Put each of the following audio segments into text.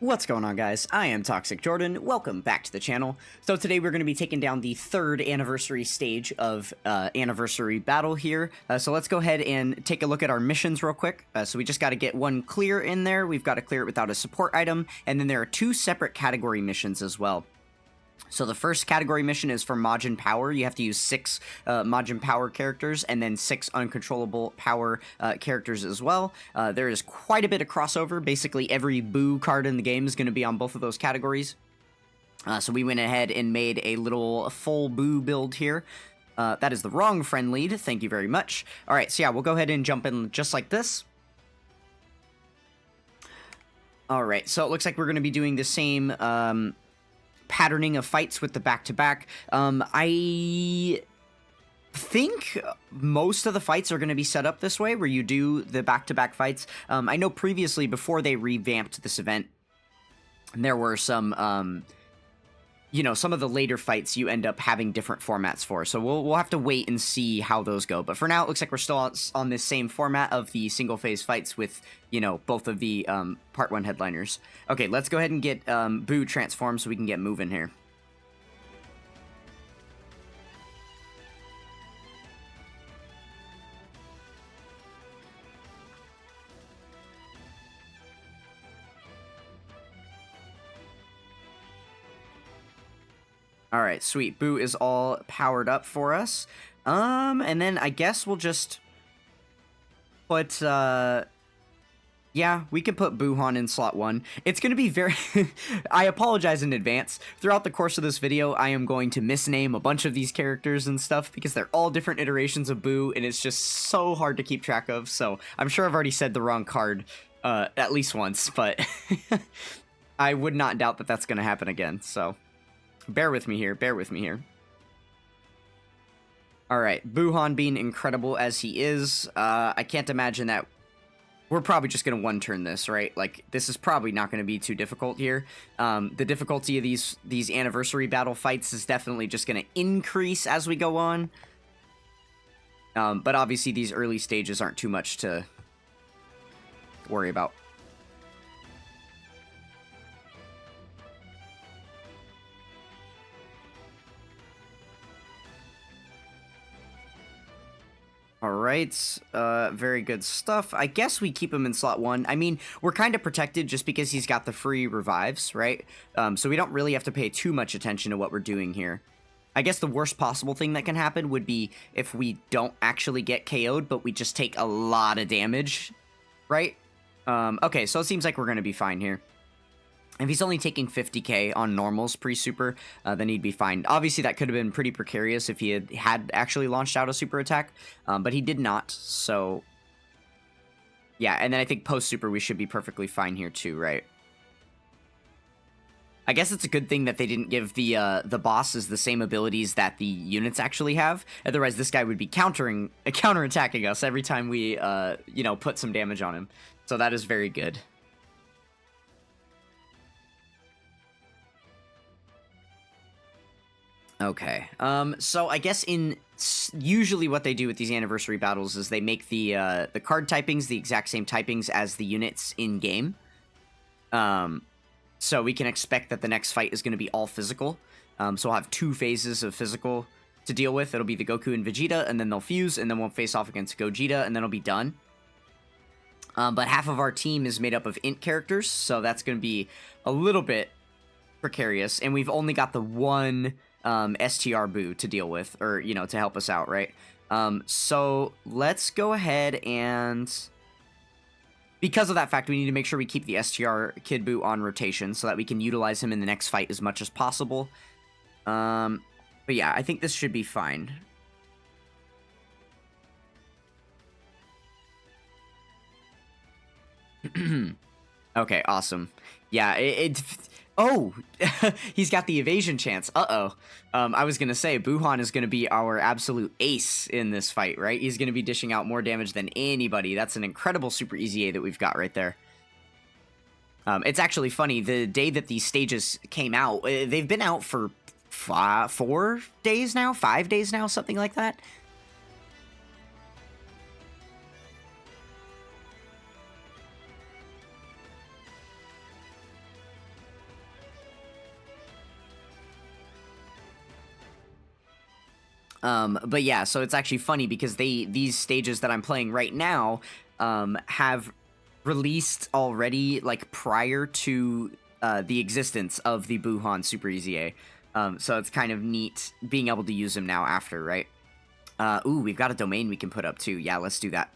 What's going on, guys? I am Toxic Jordan. Welcome back to the channel. So today we're going to be taking down the third anniversary stage of Anniversary Battle here. So let's go ahead and take a look at our missions real quick. So we just got to get one clear in there. We've got to clear it without a support item. And then there are two separate category missions as well. So the first category mission is for Majin Power. You have to use 6 Majin Power characters and then 6 uncontrollable power characters as well. There is quite a bit of crossover. Basically, every Boo card in the game is going to be on both of those categories. So we went ahead and made a little full Boo build here. That is the wrong friend lead. Thank you very much. All right, so yeah, we'll go ahead and jump in just like this. All right, so it looks like we're going to be doing the same patterning of fights with the back-to-back. I think most of the fights are going to be set up this way, where you do the back-to-back fights. I know previously, before they revamped this event, there were some, some of the later fights you end up having different formats for. So we'll have to wait and see how those go. But for now, it looks like we're still on this same format of the single-phase fights with, both of the Part 1 headliners. Okay, let's go ahead and get Boo transformed so we can get moving here. All right, sweet. Boo is all powered up for us. And then I guess we'll just put, yeah, we can put Buhan in slot 1. It's going to be very... I apologize in advance. Throughout the course of this video, I am going to misname a bunch of these characters and stuff because they're all different iterations of Boo, and it's just so hard to keep track of. So I'm sure I've already said the wrong card at least once, but I would not doubt that that's going to happen again, so... Bear with me here. Alright, Buhan being incredible as he is, I can't imagine that we're probably just going to one-turn this, right? Like, this is probably not going to be too difficult here. The difficulty of these anniversary battle fights is definitely just going to increase as we go on. But obviously these early stages aren't too much to worry about. Alright, very good stuff. I guess we keep him in slot 1. I mean, we're kind of protected just because he's got the free revives, right? So we don't really have to pay too much attention to what we're doing here. I guess the worst possible thing that can happen would be if we don't actually get KO'd, but we just take a lot of damage, right? Okay, so it seems like we're going to be fine here. If he's only taking 50k on normals pre-super, then he'd be fine. Obviously, that could have been pretty precarious if he had actually launched out a super attack, but he did not, so... Yeah, and then I think post-super we should be perfectly fine here too, right? I guess it's a good thing that they didn't give the bosses the same abilities that the units actually have. Otherwise, this guy would be counterattacking us every time we, put some damage on him. So that is very good. Okay, so I guess usually what they do with these anniversary battles is they make the card typings the exact same typings as the units in-game. So we can expect that the next fight is going to be all physical. So we'll have 2 phases of physical to deal with. It'll be the Goku and Vegeta, and then they'll fuse, and then we'll face off against Gogeta, and then it'll be done. But half of our team is made up of int characters, so that's going to be a little bit precarious, and we've only got the one... STR Boo to deal with, or, to help us out, right? So let's go ahead and... Because of that fact, we need to make sure we keep the STR Kid Boo on rotation so that we can utilize him in the next fight as much as possible. But yeah, I think this should be fine. Okay, awesome. Yeah, Oh, he's got the evasion chance. Uh-oh. I was going to say, Buhan is going to be our absolute ace in this fight, right? He's going to be dishing out more damage than anybody. That's an incredible Super Easy A that we've got right there. It's actually funny, the day that these stages came out, they've been out for 4 days now? 5 days now? Something like that? But yeah, so it's actually funny because these stages that I'm playing right now have released already, like, prior to the existence of the Buhan Super Easy A. So it's kind of neat being able to use them now after, right? Ooh, we've got a domain we can put up too. Yeah, let's do that.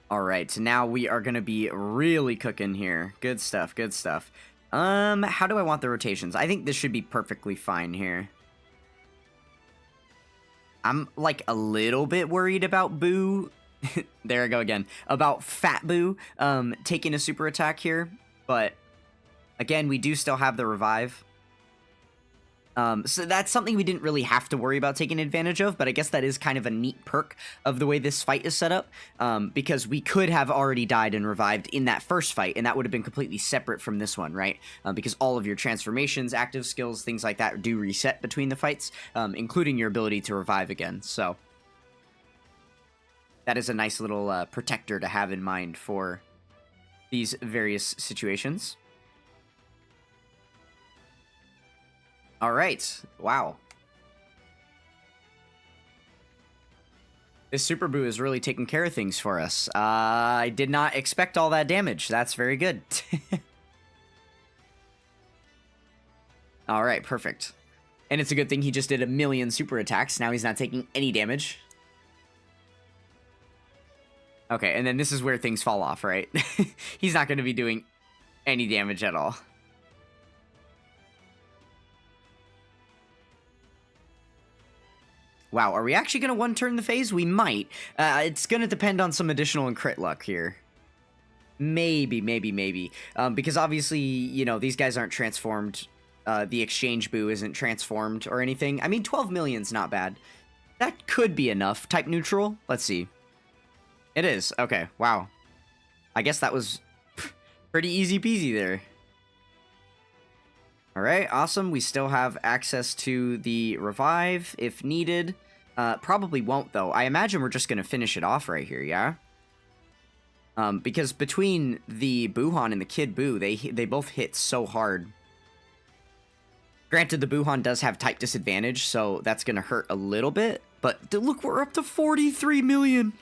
All right, so now we are going to be really cooking here. Good stuff, good stuff. How do I want the rotations? I think this should be perfectly fine here. I'm, like, a little bit worried about Boo. There I go again. About Fat Boo taking a super attack here. But, again, we do still have the revive. So that's something we didn't really have to worry about taking advantage of, but I guess that is kind of a neat perk of the way this fight is set up, because we could have already died and revived in that first fight, and that would have been completely separate from this one, right? Because all of your transformations, active skills, things like that do reset between the fights, including your ability to revive again, so that is a nice little protector to have in mind for these various situations. All right. Wow. This Super Boo is really taking care of things for us. I did not expect all that damage. That's very good. All right, perfect. And it's a good thing he just did a million super attacks. Now he's not taking any damage. Okay, and then this is where things fall off, right? He's not going to be doing any damage at all. Wow, are we actually going to one-turn the phase? We might. It's going to depend on some additional and crit luck here. Maybe. Because obviously, you know, these guys aren't transformed. The Exchange Boo isn't transformed or anything. I mean, 12 million's not bad. That could be enough. Type neutral? Let's see. It is. Okay, wow. I guess that was pretty easy peasy there. Alright, awesome. We still have access to the revive if needed. Probably won't, though. I imagine we're just going to finish it off right here, yeah? Because between the Buhan and the Kid Boo, they both hit so hard. Granted, the Buhan does have type disadvantage, so that's going to hurt a little bit. But look, we're up to 43 million!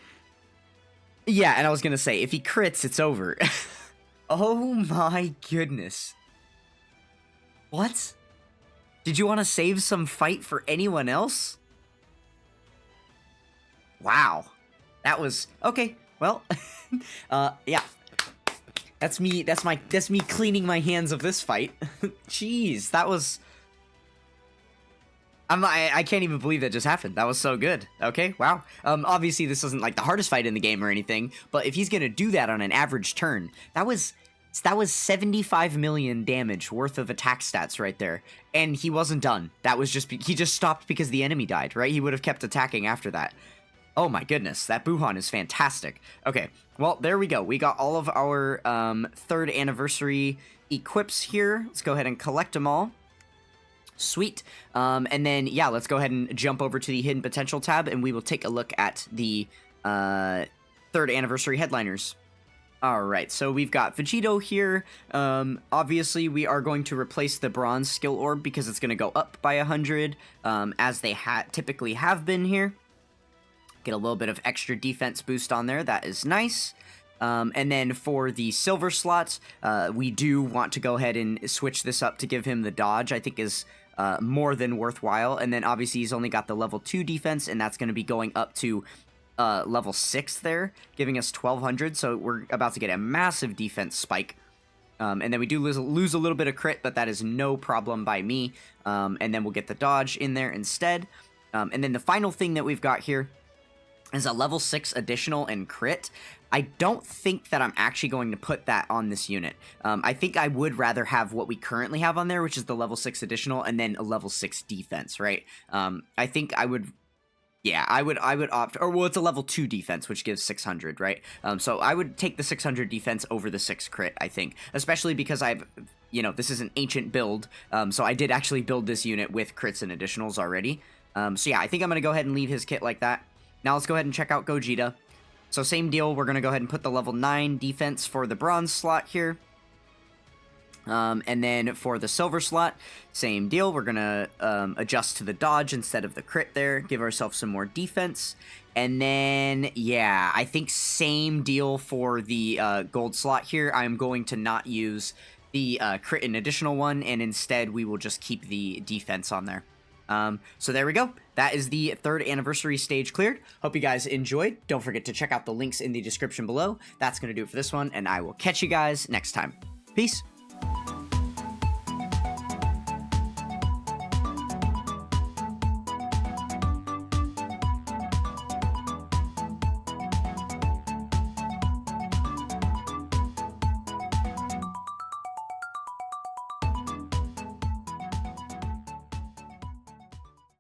Yeah, and I was going to say, if he crits, it's over. Oh my goodness. What? Did you want to save some fight for anyone else? Wow. That was... Okay, well... yeah. That's me cleaning my hands of this fight. Jeez, that was... I can't even believe that just happened. That was so good. Okay, wow. Obviously, this isn't like the hardest fight in the game or anything, but if he's gonna do that on an average turn, that was 75 million damage worth of attack stats right there. And he wasn't done. That was just... He just stopped because the enemy died, right? He would have kept attacking after that. Oh my goodness, that Buhan is fantastic. Okay, well, there we go. We got all of our 3rd anniversary equips here. Let's go ahead and collect them all. Sweet. And then, yeah, let's go ahead and jump over to the Hidden Potential tab, and we will take a look at the 3rd anniversary headliners. Alright, so we've got Vegito here. Obviously, we are going to replace the Bronze Skill Orb because it's going to go up by 100, as they typically have been here. Get a little bit of extra defense boost on there. That is nice. And then for the silver slots, we do want to go ahead and switch this up to give him the dodge, I think is more than worthwhile. And then obviously he's only got the level 2 defense, and that's going to be going up to level 6 there, giving us 1200. So we're about to get a massive defense spike. And then we do lose a little bit of crit, but that is no problem by me. And then we'll get the dodge in there instead. And then the final thing that we've got here is a level 6 additional and crit. I don't think that I'm actually going to put that on this unit. I think I would rather have what we currently have on there, which is the level 6 additional and then a level 6 defense, right? I think I would Yeah, I would opt, or well, it's a level 2 defense, which gives 600, right? So I would take the 600 defense over the 6 crit, I think, especially because this is an ancient build, so I did actually build this unit with crits and additionals already. So yeah, I think I'm going to go ahead and leave his kit like that. Now let's go ahead and check out Gogeta. So same deal, we're going to go ahead and put the level 9 defense for the bronze slot here. And then for the silver slot, same deal. We're going to adjust to the dodge instead of the crit there. Give ourselves some more defense. And then, yeah, I think same deal for the gold slot here. I'm going to not use the crit and additional one, and instead we will just keep the defense on there. So there we go. That is the 3rd anniversary stage cleared. Hope you guys enjoyed. Don't forget to check out the links in the description below. That's going to do it for this one, and I will catch you guys next time. Peace.